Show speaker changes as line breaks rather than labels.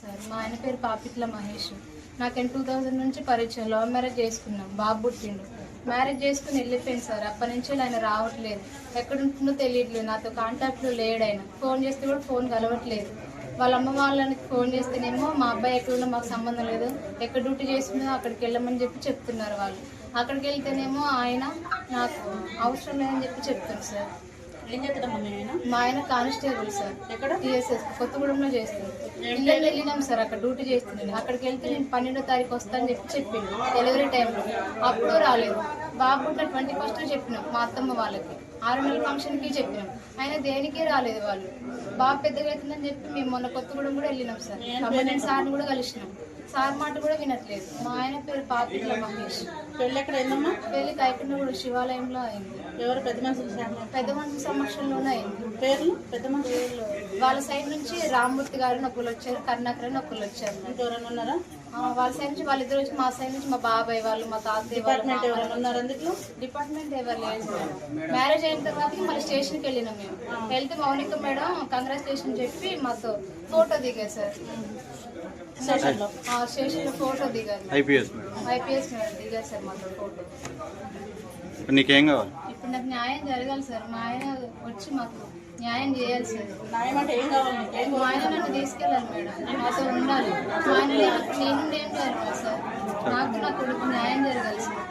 Sir మా ఆయన పేరు పాపిట్ల మహేష్. నాకు 2000 నుంచి పరిచయం. లవ్ మ్యారేజ్ చేసుకున్నాం. బాబు పుట్టిండు. మ్యారేజ్ చేసుకుని వెళ్ళిపోయింది సార్. అప్పటి నుంచి ఆయన రావట్లేదు. ఎక్కడుంటుందో తెలియట్లేదు. నాతో కాంటాక్ట్లో లేడు. ఆయన ఫోన్ చేస్తే కూడా ఫోన్ కలవట్లేదు. వాళ్ళ అమ్మ వాళ్ళని ఫోన్ చేస్తేనేమో మా అబ్బాయి ఎక్కడున్నా మాకు సంబంధం లేదు, ఎక్కడ డ్యూటీ చేస్తుందో అక్కడికి వెళ్ళమని చెప్తున్నారు వాళ్ళు. అక్కడికి వెళ్తేనేమో ఆయన నాకు అవసరం లేదని చెప్తుంది సార్.
ఏం చేస్తాడమ్మా
మా ఆయన కానిస్టేబుల్ సార్.
ఎక్కడ?
టీఎస్ఎస్ కొత్తగూడెంలో చేస్తుంది. ఇళ్ళకి వెళ్ళినాం సార్. అక్కడ డ్యూటీ చేస్తున్నాను. అక్కడికి వెళ్తే నేను 12వ తారీఖు వస్తానని చెప్పిండు డెలివరీ టైంలో. అప్పుడు రాలేదు. బాబు పుట్టిన 21st చెప్పినాం మా అత్తమ్మ వాళ్ళకి. 6 నెలల ఫంక్షన్కి చెప్పినాం. ఆయన దేనికి రాలేదు వాళ్ళు. బాబు పెద్దగా అవుతుందని చెప్పి మేము మొన్న కొత్తగూడెం కూడా వెళ్ళినాం సార్. కంప్లైంట్ సార్ని కూడా కలిసినాం. సార్ మాట కూడా వినట్లేదు. మా ఆయన పేరు పాపిట్ల మహేష్.
పెళ్ళి ఎక్కడ అయిందమ్మా?
పెళ్లి కైకుండగూడ శివాలయంలో అయింది.
ఎవరు? పెద్ద మనుషులు?
పెద్ద మనుషుల సమక్షంలోనే అయింది.
పేర్లు? పెద్ద మనుషులు
వాళ్ళ సైడ్ నుంచి రామ్మూర్తి గారు నొప్పులు వచ్చారు, కరుణాకర్ అని నొప్పులు వచ్చారు.
ఇంకెవరైనా ఉన్నారా?
వాళ్ళ సైడ్ నుంచి వాళ్ళిద్దరు వచ్చి, మా సైడ్ నుంచి మా బాబాయ్ వాళ్ళు, మా తాతయ్య
డిపార్ట్మెంట్ ఎవరైనా ఉన్నారు అందులో?
డిపార్ట్మెంట్ ఎవరు లేదు. మ్యారేజ్ అయిన తర్వాత మళ్ళీ స్టేషన్కి వెళ్ళినాం. మేము వెళ్తే మౌనిక మేడం కంగ్రాచులేషన్ చెప్పి మాతో ఫోటో దిగారు సార్. స్టేషన్లో ఫోటో దిగారు. ఐపీఎస్ మేడం దిగారు సార్ మాతో ఫోటో.
నీకేం కావాలి?
ఇప్పుడు నాకు న్యాయం జరగాలి సార్. మా ఆయన వచ్చి మాకు న్యాయం చేయాలి సార్.
న్యాయం అంటే ఏం కావాలి?
మా ఆయన నన్ను తీసుకెళ్ళాలి మేడం. నాతో ఉండాలి. మా ఆయన నేను ఏం చేయాలి సార్. నాకు నా కొడుకు న్యాయం జరగాలి సార్.